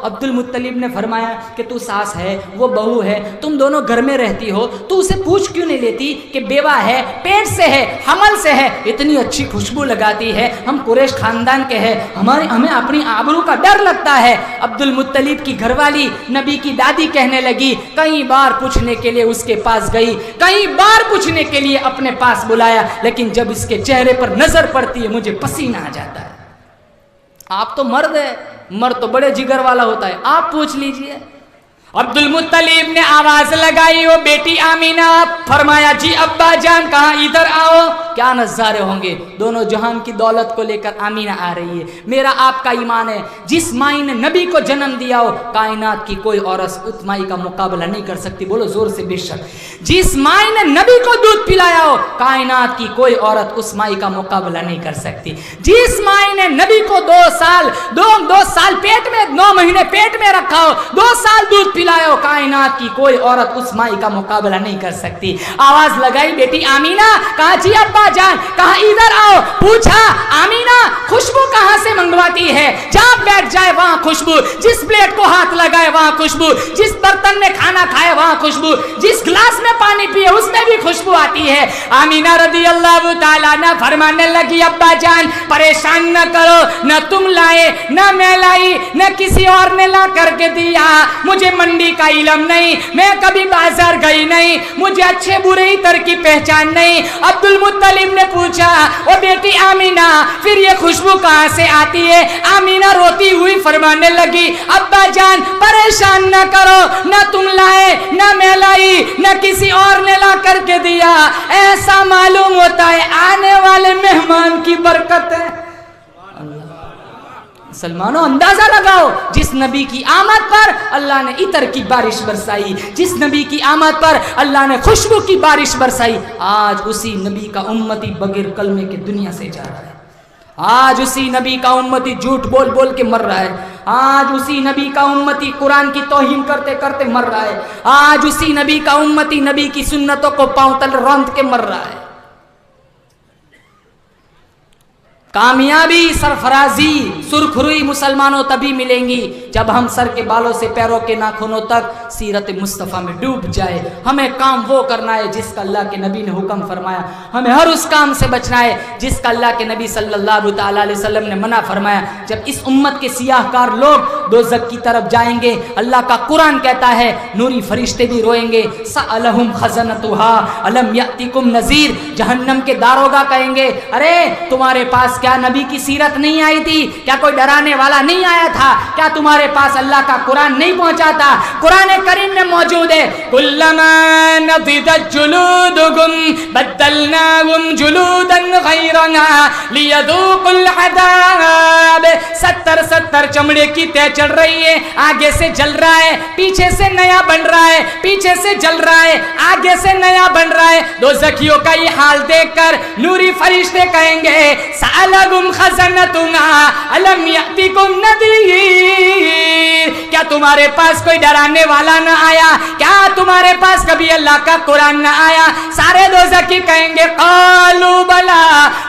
अब्दुल मुत्तलिब ने फरमाया कि तू सास है, वो बहू है, तुम दोनों घर में रहती हो, तू उसे पूछ क्यों नहीं लेती कि बेवा है, पेट से है, हमल से है, इतनी अच्छी खुशबू लगाती है, हम कुरैश खानदान के हैं, हमें अपनी आबरू का डर लगता है। अब्दुल मुत्तलिब की घरवाली नबी की दादी कहने लगी, कई बार पूछने के लिए उसके पास गई, कई बार पूछने के लिए अपने पास बुलाया, लेकिन जब इसके चेहरे पर नजर पड़ती है मुझे पसीना आ जाता है। आप तो मर्द है, मर्द तो बड़े जिगर वाला होता है, आप पूछ लीजिए। अब्दुल मुत्तलिब ने आवाज लगाई, वो बेटी आमीना, फरमाया जी अब्बा जान कहाँ, इधर आओ। क्या नज़ारे होंगे, दोनों जहान की दौलत को लेकर आमीना आ रही है। मेरा आपका ईमान है, जिस माई ने नबी को जन्म दिया हो, कायनात की कोई औरत उस माई का मुकाबला नहीं कर सकती। बोलो जोर से बेशक। जिस माई ने नबी को दूध पिलाया हो, कायनात की कोई औरत उस माई का मुकाबला नहीं कर सकती। जिस माई ने नबी को 2 साल पेट में, 9 महीने पेट में रखा हो, 2 साल दूध पिलाया, कायनात की कोई औरत उस माई का मुकाबला नहीं कर सकती। आवाज लगाई बेटी आमीना, कहा जी अब्बा जान, कहा इधर आओ। पूछा आमीना खुशबू कहां से मंगवाती है, जहां बैठ जाए वहां खुशबू, जिस प्लेट को हाथ लगाए वहां खुशबू, जिस बर्तन में खाना खाए वहां खुशबू, जिस गिलास में पानी पिए उसमें भी खुशबू आती है। आमीना रदी अल्लाह ताला ना फरमाने लगी, अब्बा जान परेशान न करो, न तुम लाए, न मैं लाई, न किसी और ने ला करके दिया, मुझे मंडी का इल्म नहीं, मैं कभी बाजार गई नहीं, मुझे अच्छे बुरे इतर की पहचान नहीं। अब्दुल मुत्तलिब ने पूछा, ओ बेटी आमीना फिर ये खुशबू कहां से आती है? आमीना रोती हुई फरमाने लगी, अब्बा जान परेशान न करो, न तुम लाए, न मैं लाई, न किसी और ने ला करके दिया, ऐसा मालूम होता है आने वाले मेहमान की बरकत है। मुसलमानों अंदाजा लगाओ, जिस नबी की आमद पर अल्लाह ने इतर की बारिश बरसाई, जिस नबी की आमद पर अल्लाह ने खुशबू की बारिश बरसाई, आज उसी नबी का उम्मती बगैर कलमे के दुनिया से जा रहा है। आज उसी नबी का उम्मती झूठ बोल बोल के मर रहा है। आज उसी नबी का उम्मती कुरान की तौहीन करते करते मर रहा है। आज उसी नबी का उम्मती नबी की सुन्नतों को पांव तले रौंद के मर रहा है। कामयाबी, सरफराजी, सुरखरुई मुसलमानों तभी मिलेंगी जब हम सर के बालों से पैरों के नाखूनों तक सीरत मुस्तफ़ा में डूब जाए। हमें काम वो करना है जिसका अल्लाह के नबी ने हुक्म फरमाया, हमें हर उस काम से बचना है जिसका अल्लाह के नबी सल्लल्लाहु तआला अलैहि वसल्लम ने मना फरमाया। जब इस उम्मत के सियाहकार लोग दोज़ख की तरफ जाएंगे, अल्लाह का कुरान कहता है नूरी फरिश्ते भी रोएंगे, सअलहुम खज़नतुहा अलम यातिकुम नज़ीर, जहन्नम के दारोगा कहेंगे, अरे तुम्हारे पास क्या नबी की सीरत नहीं आई थी? क्या कोई डराने वाला नहीं आया था? क्या तुम्हारे पास अल्लाह का कुरान नहीं पहुंचा था? कुरान करीम में मौजूद है, कुल्लमा नज़िदत जुलूदुकुम बद्दलनाहुम जुलूदन गैरहा लियदूकुल अज़ाब। 70 चमड़े की तय चढ़ रही है, आगे से जल रहा है, पीछे से नया बन रहा है, पीछे से जल रहा है, आगे से नया बन रहा है। दोज़खियों का ये हाल देखकर नूरी फरिश्ते कहेंगे, सअलहुम खज़नतुहा अलम यातिकुम नज़ीर, क्या तुम्हारे पास कोई डराने वाला न आया? क्या तुम्हारे पास कभी अल्लाह का कुरान न आया? सारे दोज़खी कहेंगे क़ालू बला,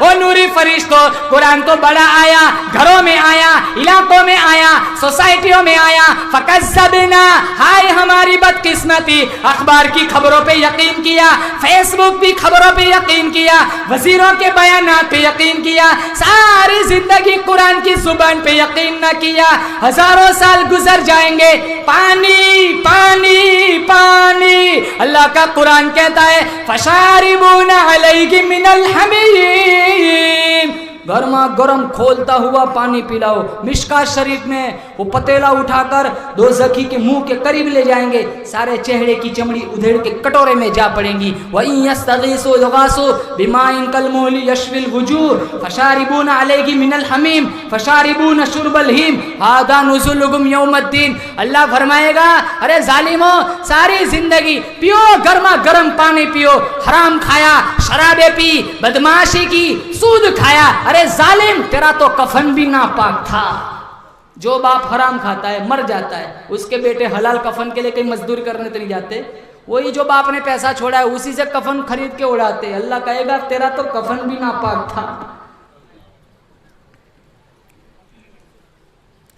ओ नूरी फरिश्तों कुरान तो बड़ा आया, घरों में आया, इलाकों में आया, सोसाइटियों में आया, फ़कज़्ज़बना, हाय हमारी बदकिस्मती, अखबार की खबरों पे यकीन किया, फेसबुक की खबरों पे यकीन किया, वजीरों के बयानात पे यकीन किया, सारी जिंदगी कुरान की जुबान पे यकीन न किया। हजारों साल गुजर जाएंगे, पानी पानी पानी। अल्लाह का कुरान कहता है फशारिबूना अलैहि मिनल हमीम, गर्मा गर्म खोलता हुआ पानी पिलाओ। मिशका शरीफ में वो पतेला उठाकर दोज़खी के मुंह के करीब ले जाएंगे, सारे चेहरे की चमड़ी उधेड़ के कटोरे में जा पड़ेंगी। वहीं यस्तगीसु युगासु बिमाइन कलमुहली यशविल वजूह फशारिबूना अलैहि मिनल हमीम फशारिबूना शुरबल हीम हादा नुज़ुलुहुम यौमद्दीन। अल्लाह फरमाएगा, अरे जालिमो सारी जिंदगी पियो, गर्मा गर्म पानी पियो, हराम खाया, शराबे पी, बदमाशी की, सूद खाया, अरे जालिम तेरा तो कफन भी नापाक था। जो बाप हराम खाता है मर जाता है, उसके बेटे हलाल कफन के लिए कहीं मजदूरी करने तो नहीं जाते। वही जो बाप ने पैसा छोड़ा है उसी से कफन खरीद के उड़ाते। अल्लाह कहेगा तेरा तो कफन भी नापाक था।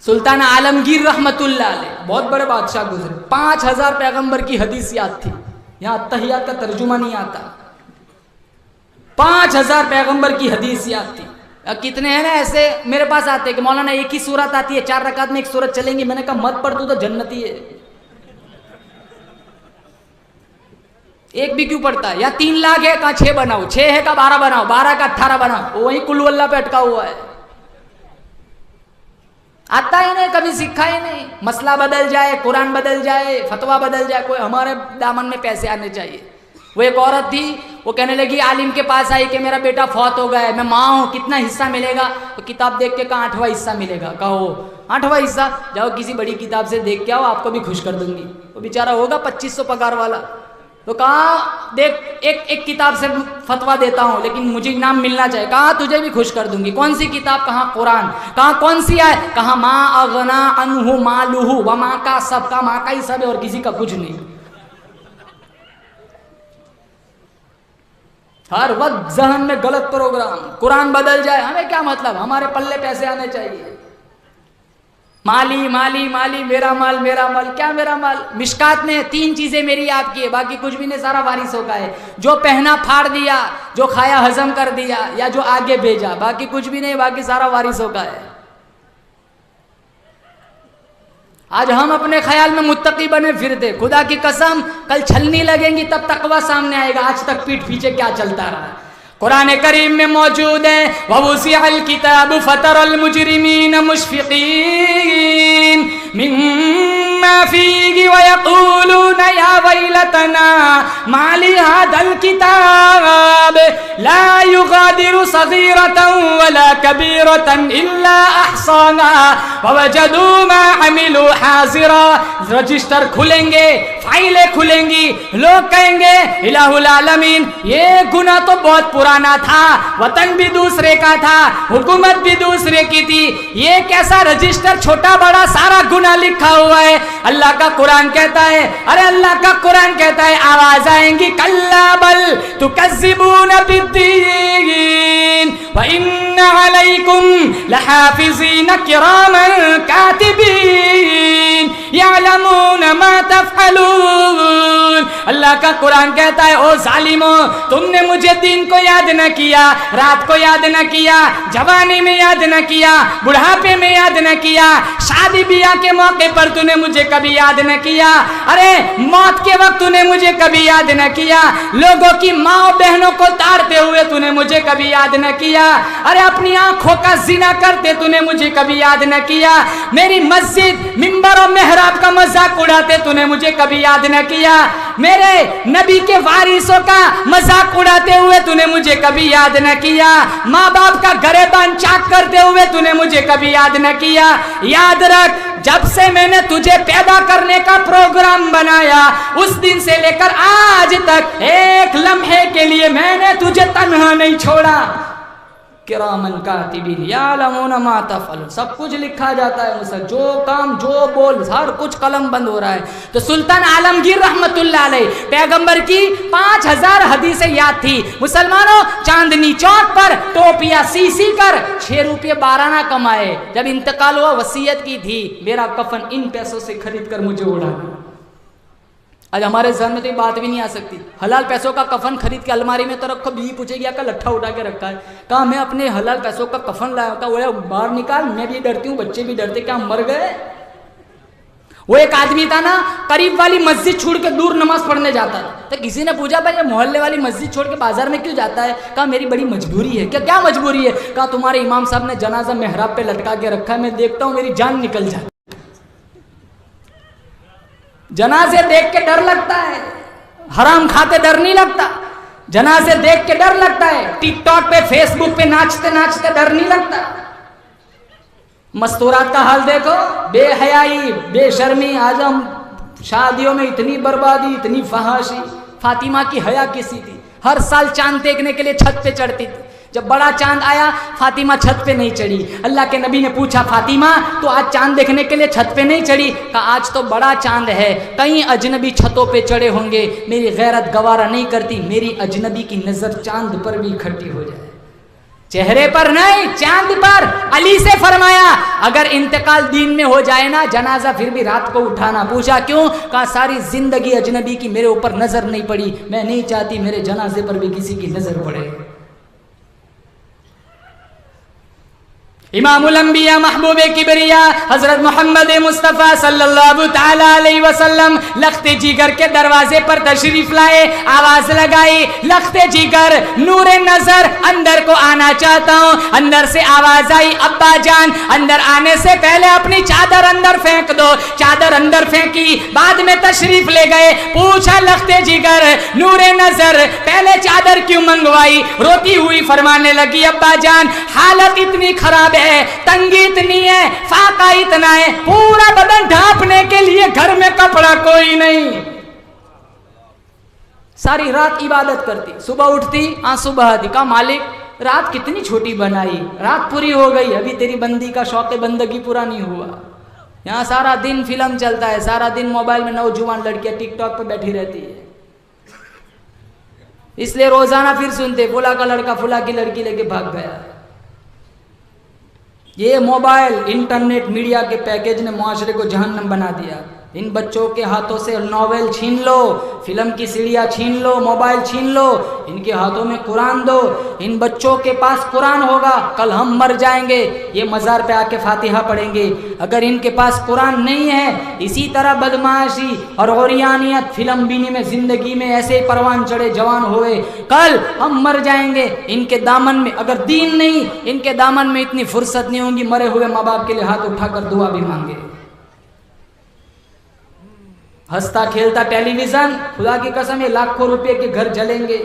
सुल्तान आलमगीर रहमतुल्लाह अलैह बहुत बड़े बादशाह गुजरे, 5000 पैगंबर की हदीस याद थी। यहाँ तहियात का तर्जुमा नहीं आता। 5000 पैगंबर की हदीस याद थी। कितने हैं ना ऐसे मेरे पास आते हैं कि मौलाना एक ही सूरत आती है, 4 रकात में एक सूरत चलेंगी। मैंने कहा मत पढ़, तू तो जन्नती है, एक भी क्यों पढ़ता है? या 3 लाख है, कहा 6 बनाओ, 6 है का 12 बनाओ, 12 का 18 बनाओ, वही कुल वल्ला पे अटका हुआ है। आता ही नहीं, कभी सीखा ही नहीं। मसला बदल जाए, कुरान बदल जाए, फतवा बदल जाए, कोई हमारे दामन में पैसे आने चाहिए। वो एक औरत थी, वो कहने लगी आलिम के पास आई कि मेरा बेटा फौत हो गया है, मैं माँ हूँ, कितना हिस्सा मिलेगा? तो किताब देख के कहा 8वां हिस्सा मिलेगा। कहो 8वां हिस्सा? जाओ किसी बड़ी किताब से देख के आओ, आपको भी खुश कर दूंगी। वो बेचारा होगा 2500 पगार वाला। तो कहा देख एक किताब से फतवा देता हूँ, लेकिन मुझे इनाम मिलना चाहिए। कहा तुझे भी खुश कर दूंगी। कौन सी किताब? कहा कुरान। कहा कौन सी है? कहा माँ अगना अनहु मालुहु व माँ का सब, का माँ का ही सब है और किसी का कुछ नहीं। हर वक्त जहन में गलत प्रोग्राम, कुरान बदल जाए हमें क्या मतलब, हमारे पल्ले पैसे आने चाहिए। माली माली माली, मेरा माल मेरा माल, क्या मेरा माल? मिशकात में 3 चीजें मेरी आपकी है, बाकी कुछ भी नहीं, सारा वारिसों का है। जो पहना फाड़ दिया, जो खाया हजम कर दिया, या जो आगे भेजा, बाकी कुछ भी नहीं, बाकी सारा वारिसों का है। आज हम अपने ख्याल में मुत्तकी बने फिरते, खुदा की कसम कल छलनी लगेंगी तब तकवा सामने आएगा। आज तक पीठ पीछे क्या चलता रहा? कुरान करीम में मौजूद है ववुसिअल किताब फतरल मुजरिमीन मुश्फिकीन मिम्मा फीहि वयक़ूलूना या वैलतना मा ली हादल किताब ला युगादिरु सगीरतन वला कबीरतन इल्ला अहसाहा ववजदू मा अमिलू हाज़िरा। रजिस्टर खुलेंगे, फाइलें खुलेंगी, लोग कहेंगे इलाहुल आलमीन ये गुनाह तो बहुत पुराना था, वतन भी दूसरे का था, हुकूमत भी दूसरे की थी, ये कैसा रजिस्टर छोटा बड़ा सारा गुनाह लिखा हुआ है। अल्लाह का कुरान कहता है, अरे अल्लाह का कुरान कहता है आवाज आएंगी कल्ला बल तुकज़्ज़िबून बिद्दीन व इन्ना अलैकुम लहाफ़िज़ीन किरामन कातिबीन यअलमून मा तफ़अलून। अल्लाह का कुरान कहता है ओ जालिमों, तुमने मुझे दिन को याद न किया, रात को याद न किया, जवानी में याद न किया, बुढ़ापे में याद न किया, शादी ब्याह के मौके पर तूने मुझे कभी याद न किया, अरे मौत के वक्त तूने मुझे कभी याद न किया, लोगों की माँ बहनों को ताड़ते हुए तूने मुझे कभी याद न किया, अरे अपनी आंखों का जिना करते तूने मुझे कभी याद न किया, मेरी मस्जिद मिंबर और मेहराब का मजाक उड़ाते तूने मुझे कभी याद न किया, मेरे नबी के वारिसों का मजाक उड़ाते हुए तूने मुझे कभी याद न किया, माँ बाप का गरेबान चाक करते हुए तूने मुझे कभी याद न किया। याद रख, जब से मैंने तुझे पैदा करने का प्रोग्राम बनाया उस दिन से लेकर आज तक एक लम्हे के लिए मैंने तुझे तन्हा नहीं छोड़ा। किरामन कातिबीन यालमून मा तफ़अलून, सब कुछ लिखा जाता है मुझसे, जो काम जो बोल हर कुछ कलम बंद हो रहा है। तो सुल्तान आलमगीर रहमतुल्लाह अलैह पैगंबर की 5000 हदीसें याद थी। मुसलमानों, चांदनी चौक पर टोपिया सी कर 6 रुपये 12 ना कमाए, जब इंतकाल हुआ वसीयत की थी मेरा कफन इन पैसों से खरीद कर मुझे उड़ाना। आज हमारे जहन में तो ये बात भी नहीं आ सकती। हलाल पैसों का कफन खरीद के अलमारी में तो रखो, बीवी पूछेगी क्या लट्ठा उठा के रखा है? कहा मैं अपने हलाल पैसों का कफन लाया था, वो बाहर निकाल, मैं भी डरती हूँ, बच्चे भी डरते, क्या मर गए? वो एक आदमी था ना, करीब वाली मस्जिद छोड़ के दूर नमाज पढ़ने जाता था। तो किसी ने पूछा भाई ये मोहल्ले वाली मस्जिद छोड़ के बाजार में क्यों जाता है? कहा मेरी बड़ी मजबूरी है। क्या मजबूरी है? कहा तुम्हारे इमाम साहब ने जनाजा मेहराब पे लटका के रखा है, मैं देखता हूँ मेरी जान निकल जाती, जनाजे देख के डर लगता है, हराम खाते डर नहीं लगता, जनाजे देख के डर लगता है, टिकटॉक पे फेसबुक पे नाचते नाचते डर नहीं लगता। मस्तूरात का हाल देखो, बेहयाई बेशर्मी। आज हम शादियों में इतनी बर्बादी, इतनी फहाशी। फातिमा की हया किसी थी, हर साल चांद देखने के लिए छत पे चढ़ती थी। जब बड़ा चांद आया फातिमा छत पे नहीं चढ़ी। अल्लाह के नबी ने पूछा फातिमा तो आज चांद देखने के लिए छत पे नहीं चढ़ी? कहा आज तो बड़ा चांद है, कई अजनबी छतों पे चढ़े होंगे, मेरी गैरत गवारा नहीं करती मेरी अजनबी की नज़र चांद पर भी इकट्ठी हो जाए। चेहरे पर नहीं, चांद पर। अली से फरमाया अगर इंतकाल दिन में हो जाए ना, जनाजा फिर भी रात को उठाना। पूछा क्यों? कहा सारी जिंदगी अजनबी की मेरे ऊपर नजर नहीं पड़ी, मैं नहीं चाहती मेरे जनाजे पर भी किसी की नजर पड़े। इमामुल अंबिया महबूबे किबरिया हजरत मोहम्मद मुस्तफ़ा सल्लल्लाहु ताला अलैहि वसल्लम लख्ते जिगर के दरवाजे पर तशरीफ लाए, आवाज लगाई, लख्ते जिगर नूरे नजर अंदर को आना चाहता हूँ। अंदर से आवाज आई, अब्बा जान अंदर आने से पहले अपनी चादर अंदर फेंक दो। चादर अंदर फेंकी, बाद में तशरीफ ले गए। पूछा लख्ते जिगर नूरे नजर पहले चादर क्यों मंगवाई? रोती हुई फरमाने लगी, अब्बा जान हालत इतनी खराब है, तंगी इतनी है, फाका इतना है, पूरा बदन ढांपने के लिए घर में कपड़ा कोई नहीं। सारी रात इबादत करती, सुबह उठती आंसू बहाती। कहा मालिक रात कितनी छोटी बनाई, रात पूरी हो गई, अभी तेरी बंदी का शौक बंदगी पूरा नहीं हुआ। यहाँ सारा दिन फिल्म चलता है, सारा दिन मोबाइल में नौजवान लड़कियां टिकटॉक पे बैठी रहती है, इसलिए रोजाना फिर सुनते फुला का लड़का फुला की लड़की लेके भाग गया। ये मोबाइल इंटरनेट मीडिया के पैकेज ने मुआशरे को जहन्नम बना दिया। इन बच्चों के हाथों से नॉवेल छीन लो, फिल्म की सीढ़ियाँ छीन लो, मोबाइल छीन लो, इनके हाथों में कुरान दो। इन बच्चों के पास कुरान होगा, कल हम मर जाएंगे, ये मज़ार पे आके फातिहा पढ़ेंगे। अगर इनके पास कुरान नहीं है, इसी तरह बदमाशी और औरियानियत फिल्म बीनी में ज़िंदगी में ऐसे ही परवान चढ़े जवान हुए, कल हम मर जाएंगे। इनके दामन में अगर दीन नहीं, इनके दामन में इतनी फुर्सत नहीं होगी मरे हुए माँ बाप के लिए हाथ उठाकर दुआ भी मांगे। हंसता खेलता टेलीविजन, खुदा की कसम ये लाखों रुपए के घर जलेंगे।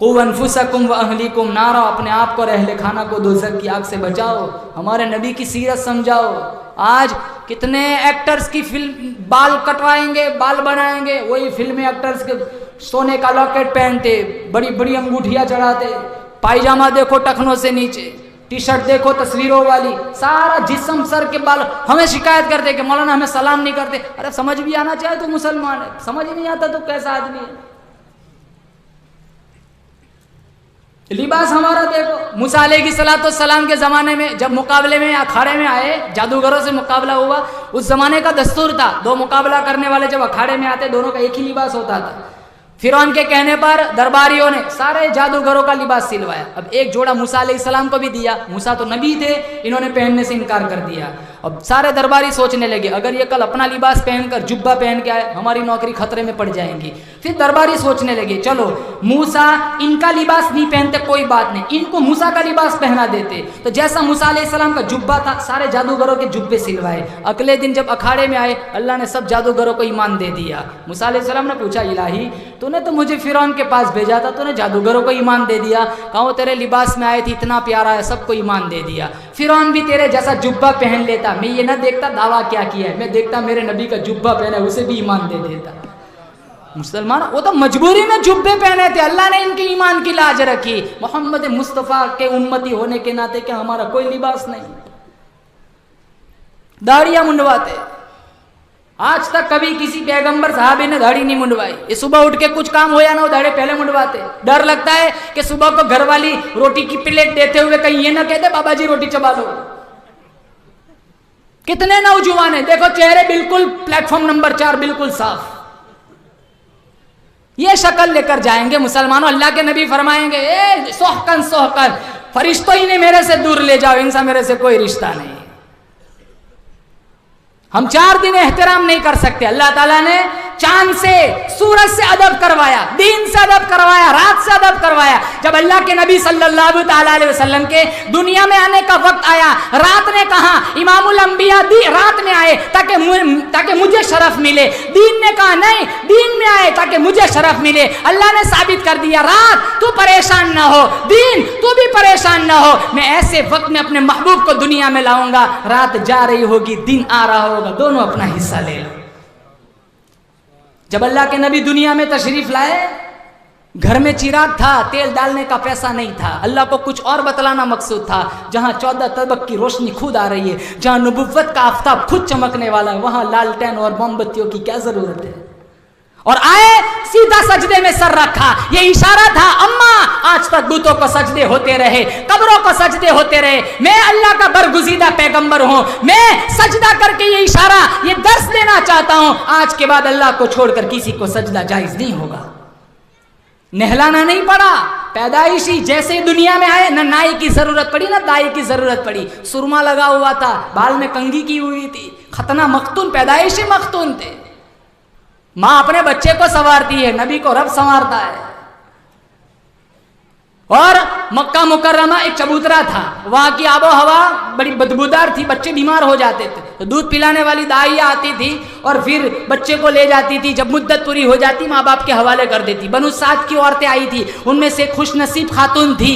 क़ू अनफुसकुम व अहलीकुम नारा, अपने आप को और अहले खाना को दोज़ख की आग से बचाओ। हमारे नबी की सीरत समझाओ। आज कितने एक्टर्स की फिल्म बाल कटवाएंगे, बाल बनाएंगे, वही फिल्मी एक्टर्स के सोने का लॉकेट पहनते, बड़ी बड़ी अंगूठियां चढ़ाते, पायजामा देखो टखनों से नीचे, टी शर्ट देखो तस्वीरों वाली, सारा जिस्म सर के बाल। हमें शिकायत करते कि मौलाना हमें सलाम नहीं करते। अरे समझ भी आना चाहिए तो मुसलमान है, समझ नहीं आता तो कैसा आदमी है। लिबास हमारा देखो, मूसा अलैहिस्सलाम के ज़माने में जब मुकाबले में अखाड़े में आए, जादूगरों से मुकाबला हुआ, उस ज़माने का दस्तूर था, दो मुकाबला करने वाले जब अखाड़े में आते दोनों का एक ही लिबास होता था। फिरौन के कहने पर दरबारियों ने सारे जादूगरों का लिबास सिलवाया। अब एक जोड़ा मूसा अलैहिस्सलाम को भी दिया, मूसा तो नबी थे, इन्होंने पहनने से इनकार कर दिया। अब सारे दरबारी सोचने लगे अगर ये कल अपना लिबास पहनकर जुब्बा पहन के आए, हमारी नौकरी खतरे में पड़ जाएंगी। फिर दरबारी सोचने लगे चलो मूसा इनका लिबास नहीं पहनते कोई बात नहीं, इनको मूसा का लिबास पहना देते। तो जैसा मूसा अलैहिस्सलाम का जुब्बा था, सारे जादूगरों के जुब्बे सिलवाए। अगले दिन जब अखाड़े में आए, अल्लाह ने सब जादूगरों को ईमान दे दिया। मूसा अलैहिस्सलाम ने पूछा इलाही तूने तो मुझे फिरौन के पास भेजा था, तूने जादूगरों को ईमान दे दिया। कहा वो तेरे लिबास में आए थे, इतना प्यारा है, सबको ईमान दे दिया। फिरौन भी तेरे जैसा जुब्बा पहन लेता, मैं ये ना देखता दावा क्या किया है, मैं देखता मेरे नबी का जुब्बा पहना है, उसे भी ईमान दे देता। मुसलमान वो तो मजबूरी में जुब्बे पहने थे, अल्लाह ने इनके ईमान की लाज रखी। मोहम्मद मुस्तफ़ा के उम्मती होने के नाते क्या हमारा कोई लिबास नहीं? दाढ़ियां मुंडवाते, आज तक कभी किसी पैगंबर साहबी ने दाढ़ी नहीं मुंडवाई। ये सुबह उठ के कुछ काम हो या ना हो, दाढ़ी पहले मुंडवाते। डर लगता है कि सुबह को घरवाली रोटी की प्लेट देते हुए कहीं ये ना कहते बाबा जी रोटी चबा लो। कितने नौजवान है देखो, चेहरे बिल्कुल प्लेटफॉर्म नंबर 4 बिल्कुल साफ, ये शक्ल लेकर जाएंगे मुसलमानों। अल्लाह के नबी फरमाएंगे ए सोहकन सोहकन, फरिश्तों ही ने मेरे से दूर ले जाओ, इनसे मेरे से कोई रिश्ता नहीं। हम 4 दिन एहतराम नहीं कर सकते। अल्लाह ताला ने चांद से सूरज से अदब करवाया, दिन से अदब करवाया, रात से अदब करवाया। जब अल्लाह के नबी सल्लल्लाहु ताला अलैहि वसल्लम के दुनिया में आने का वक्त आया, रात ने कहा इमामुल अंबिया रात में आए ताकि मुझे शरफ मिले। दीन ने कहा नहीं, दिन में आए ताकि मुझे शरफ मिले। अल्लाह ने साबित कर दिया रात तू परेशान ना हो, दिन तू भी परेशान ना हो, मैं ऐसे वक्त में अपने महबूब को दुनिया में लाऊंगा, रात जा रही होगी दिन आ रहा होगा, दोनों अपना हिस्सा ले लो। जब अल्लाह के नबी दुनिया में तशरीफ लाए, घर में चिराग था, तेल डालने का पैसा नहीं था। अल्लाह को कुछ और बतलाना मकसूद था। जहां 14 तबक की रोशनी खुद आ रही है, जहां नबुव्वत का आफताब खुद चमकने वाला है, वहां लालटेन और मोमबत्तियों की क्या जरूरत है? और आए सीधा सजदे में सर रखा। ये इशारा था, अम्मा आज तक बुतों को सजदे होते रहे, कब्रों को सजदे होते रहे, मैं अल्लाह का बरगुज़ीदा पैगंबर हूं, मैं सजदा करके ये इशारा, ये दर्स देना चाहता हूं, आज के बाद अल्लाह को छोड़कर किसी को सजदा जायज नहीं होगा। नहलाना नहीं पड़ा, पैदाइशी जैसे दुनिया में आए, न नाई की जरूरत पड़ी न दाई की जरूरत पड़ी, सुरमा लगा हुआ था, बाल में कंघी की हुई थी, खतना मख्तून, पैदाइशी मख्तून थे। मां अपने बच्चे को संवारती है, नबी को रब संवारता है। और मक्का मुकर्रमा एक चबूतरा था, वहां की आबो हवा बड़ी बदबूदार थी, बच्चे बीमार हो जाते थे, तो दूध पिलाने वाली दाइया आती थी और फिर बच्चे को ले जाती थी, जब मुद्दत पूरी हो जाती माँ बाप के हवाले कर देती। बनु साद की औरतें आई थी, उनमें से खुशनसीब खातून थी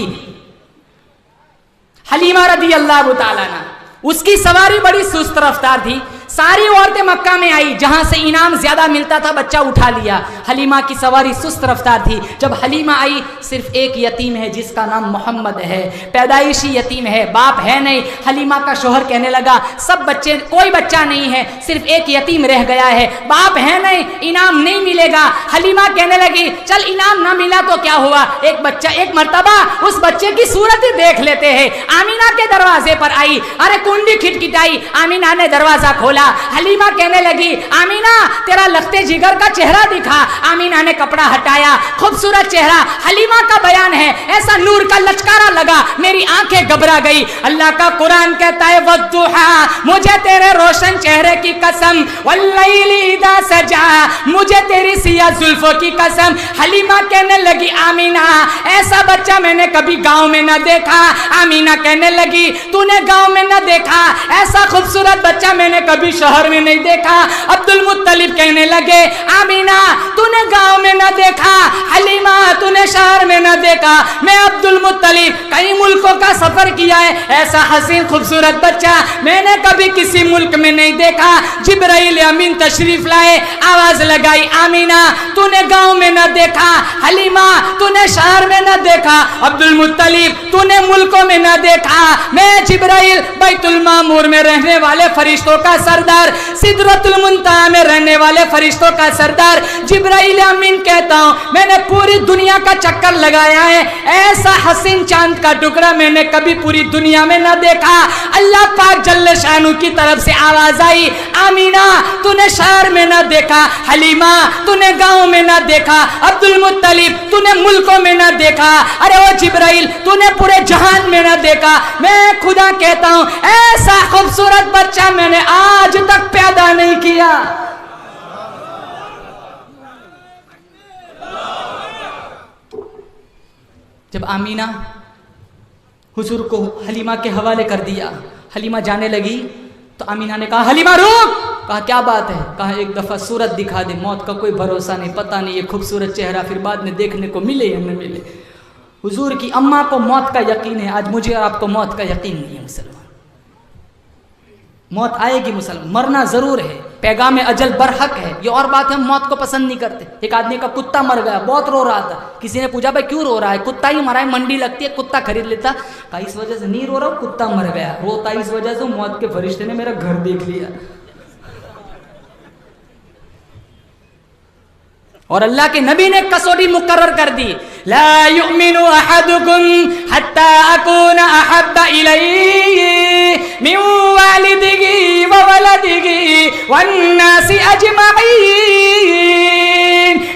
हलीमा रदी अल्लाह ताला अन्हा, उसकी सवारी बड़ी सुस्त रफ्तार थी। सारी औरतें मक्का में आई, जहां से इनाम ज्यादा मिलता था बच्चा उठा लिया। हलीमा की सवारी सुस्त रफ्तार थी। जब हलीमा आई, सिर्फ एक यतीम है जिसका नाम मोहम्मद है, पैदाइशी यतीम है, बाप है नहीं। हलीमा का शोहर कहने लगा, सब बच्चे, कोई बच्चा नहीं है, सिर्फ एक यतीम रह गया है, बाप है नहीं, इनाम नहीं मिलेगा। हलीमा कहने लगी, चल इनाम ना मिला तो क्या हुआ, एक बच्चा, एक मर्तबा उस बच्चे की सूरत ही देख लेते हैं। आमीना के दरवाजे पर आई, अरे कुंडी खिटखिटाई, आमीना ने दरवाजा खोला। हलीमा कहने लगी, आमीना तेरा लखते जिगर का चेहरा दिखा। आमीना ने कपड़ा हटाया, खूबसूरत चेहरा। हलीमा का बयान है, ऐसा नूर का लचकारा लगा, मेरी आंखें घबरा गई। अल्लाह का कुरान कहता है, वद्दुहा, मुझे तेरे रोशन चेहरे की कसम, वल्लैली इज़ा सजा, मुझे तेरी सिया जुल्फों की कसम। हलीमा कहने लगी, आमीना ऐसा बच्चा मैंने कभी गांव में न देखा। आमीना कहने लगी, तूने गांव में न देखा, ऐसा खूबसूरत बच्चा मैंने कभी शहर में नहीं देखा। अब्दुल मुत्तलिब कहने लगे, आमीना तूने गांव में न देखा, हलीमा तूने शहर में न देखा, मैं अब्दुल मुत्तलिब कई मुल्कों का सफर किया है, ऐसा हसीन खूबसूरत बच्चा मैंने कभी किसी मुल्क में नहीं देखा। जिब्राइल अमीन तशरीफ लाए, आवाज लगाई, आमीना तूने गांव में न देखा, हलीमा तूने शहर में न देखा, अब्दुल मुत्तलिब तूने मुल्कों में न देखा, मैं जिब्राइल बैतुल मामूर में रहने वाले फरिश्तों का सरदार, सिदरतुल मुंतहा में रहने वाले फरिश्तों का सरदार जिब्राइल अमीन कहता हूं, मैंने पूरी दुनिया का चक्कर लगाया है, ऐसा हसीन चांद का टुकड़ा मैंने कभी पूरी दुनिया में न देखा। अल्लाह पाक जल्ले शानू की तरफ से आवाज आई, आमीना तूने शहर में न देखा, हलीमा तूने गांव में न देखा, अब्दुल मुत्तलिब तूने मुल्कों में न देखा, अरे ओ जिब्राइल तूने पूरे जहान में न देखा। मैं खुदा कहता हूं, ऐसा खूबसूरत बच्चा मैंने आज तक पैदा नहीं किया। जब आमीना हुजूर को हलीमा के हवाले कर दिया, हलीमा जाने लगी तो आमीना ने कहा, हलीमा रुक। कहा क्या बात है? कहा एक दफा सूरत दिखा दे, मौत का कोई भरोसा नहीं, पता नहीं ये खूबसूरत चेहरा फिर बाद में देखने को मिले या न मिले। हुजूर की अम्मा को मौत का यकीन है, आज मुझे आपको मौत का यकीन नहीं है। मुसलमान मौत आएगी, मुसलमान मरना जरूर है, पैगाम अजल बरहक है। ये और बात है, हम मौत को पसंद नहीं करते। एक आदमी का कुत्ता मर गया, बहुत रो रहा था, किसी ने पूछा भाई क्यों रो रहा है? कुत्ता ही मरा है, मंडी लगती है कुत्ता खरीद लेता। कहा इस वजह से नहीं रो रहा हूं, कुत्ता मर गया, रोता इस वजह से मौत के फरिश्ते ने मेरा घर देख लिया। और अल्लाह के नबी ने कसौटी मुकर्रर कर दी, ला युमिनु अहदुकुम हत्ता अकूना अहब्बा इलैहि मिन वालिदिही व वलदिही वन्नासी अजमईन।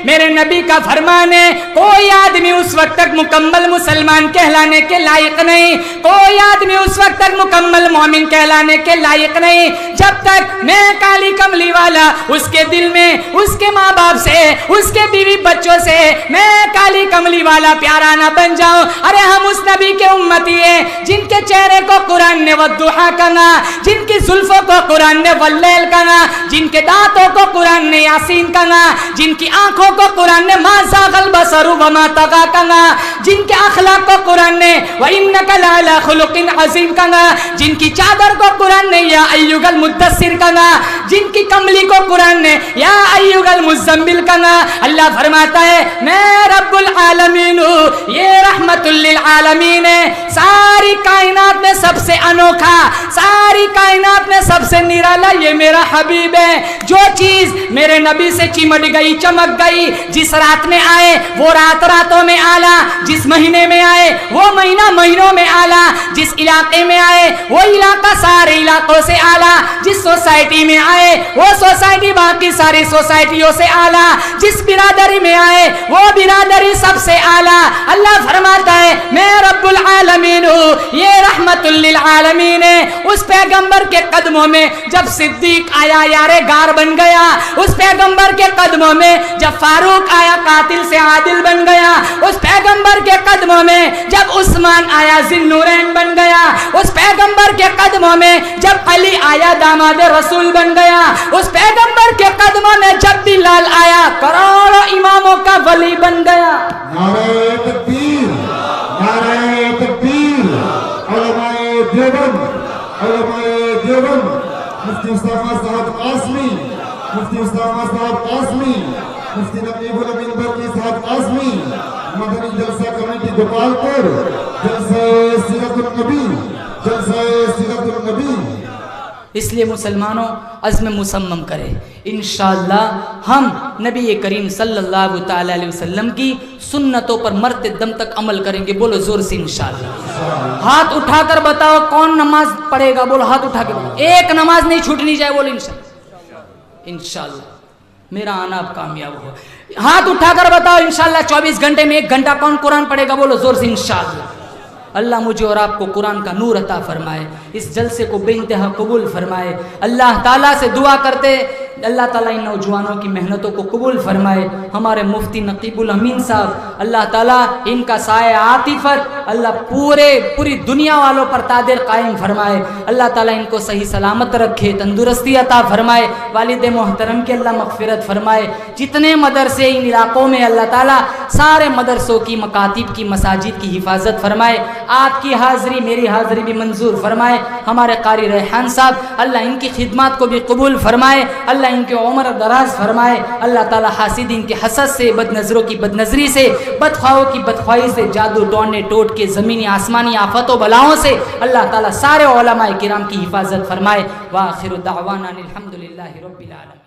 मेरे नबी का फरमान है, कोई आदमी उस वक्त तक मुकम्मल मुसलमान कहलाने के लायक नहीं, कोई आदमी उस वक्त तक मुकम्मल मोमिन कहलाने के लायक नहीं, जब तक मैं काली कमली वाला उसके दिल में, उसके माँ बाप से, उसके बीवी बच्चों से मैं काली कमली वाला प्यारा ना बन जाऊं। अरे हम उस नबी के उम्मती हैं जिनके चेहरे को कुरान ने वद्दुहा कहा, जिनकी जुल्फों को कुरान ने वल्लैल कहा, जिनके दांतों को कुरान ने यासीन कहा, जिनकी आंखों को कुरान ने मा ज़ाग़ल बसरु व मा तग़ा कहा, जिनके अखलाक को कुरान ने व इन्नका लअला खुलुक़िन अज़ीम कहा, जिनकी चादर को कुरान ने या अय्युहल मुद्दस्सिर कहा, जिनकी कमली को कुरान ने या अय्युहल मुज़्ज़म्मिल कहा। अल्लाह फरमाता है मैं रब्बुल आलमीन हूँ, ये रहमतुल लिल आलमीन है। सारी कायनात में सबसे अनोखा, सारी कायनात में सबसे निराला ये मेरा हबीब है। जो चीज मेरे नबी से चिमट गई, चमक गई, जिस रात में आए वो रात रातों में आला, जिस महीने में आए वो महीना महीनों में आला, जिस इलाके में आए वो इलाका सारे इलाकों से आला, जिस सोसाइटी में आए वो सोसाइटी बाकी सारी सोसाइटियों से आला, जिस बिरादरी में आए वो बिरादरी सबसे आला। अल्लाह फरमाता है मैं रब्बुल आलमीन हूँ, ये रहमतुल लिल आलमीन है। उस पैगंबर के कदमों में जब सिद्दीक आया यारे गार बन गया, उस पैगंबर के कदमों में जब फारूक आया कातिल से आदिल बन गया, उस पैगंबर के कदमों में जब उस्मान आया जिन्नूरैन बन गया, उस पैगंबर के कदमों में जब अली आया दामाद रसूल बन गया, उस पैगंबर के कदमों में जब बिलाल आया करोड़ों इमामों का वली बन गया। नारे तकबीर, नारे तकबीर। उलमाए देवबंद, उलमाए देवबंद, मुफ्ती मुस्तफा साहब कासमी, मुफ्ती मुस्तफा साहब कासमी, मुफ्ती नकीबुल अमीन बरकी साहब कासमी, मदनी जलसा कमेटी गोपालपुर, जलसा सीरतुल नबी, जलसा सीरतुल नबी। इसलिए मुसलमानों अज़्म मुसम्मम करें, इंशाअल्लाह हम नबी करीम सल्लल्लाहु ताला अलैहि वसल्लम की सुन्नतों पर मरते दम तक अमल करेंगे। बोलो जोर से इंशाअल्लाह। हाथ उठाकर बताओ कौन नमाज पढ़ेगा, बोलो हाथ उठा के। एक नमाज नहीं छूटनी चाहिए, बोलो इंशाअल्लाह। इंशाअल्लाह मेरा आना अब कामयाब हो। हाथ उठाकर बताओ इंशाअल्लाह 24 घंटे में 1 घंटा कौन कुरान पढ़ेगा, बोलो जोर से इंशाअल्लाह। अल्लाह मुझे और आपको कुरान का नूर अता फरमाए, इस जलसे को बेइंतहा कबूल फरमाए। अल्लाह ताला से दुआ करते अल्लाह ताला इन नौजवानों की मेहनतों को कबूल फरमाए। हमारे मुफ्ती नकीबुल अमीन साहब अल्लाह ताला इनका साया आतिफत अल्लाह पूरी दुनिया वालों पर तादिर कायम फरमाए। अल्लाह ताला इनको सही सलामत रखे, तंदुरुस्ती अता फरमाए। वालिद मोहतरम के अल्लाह मगफिरत फरमाए। जितने मदरसे इन इलाकों में अल्लाह ताला सारे मदरसों की, मकातिब की, मसाजिद की हिफाजत फरमाए। आपकी हाज़िरी मेरी हाज़िरी भी मंजूर फरमाए। हमारे कारी रेहान साहब अल्लाह इनकी खिदमत को भी कबूल फरमाए। अल्लाह इनके उम्र दराज फरमाए। अल्लाह ताला हासिदीन के हसद से, बदनजरों की बदनजरी से, बदख्वाहों की बदख्वाही से, जादू टोने टोट के ज़मीनी आसमानी आफतों बलाओं से अल्लाह ताला सारे उलमाए किराम की हिफाजत फरमाए। व आखिरु दावाना अनिल हम्दुलिल्लाहि रब्बिल आलमीन।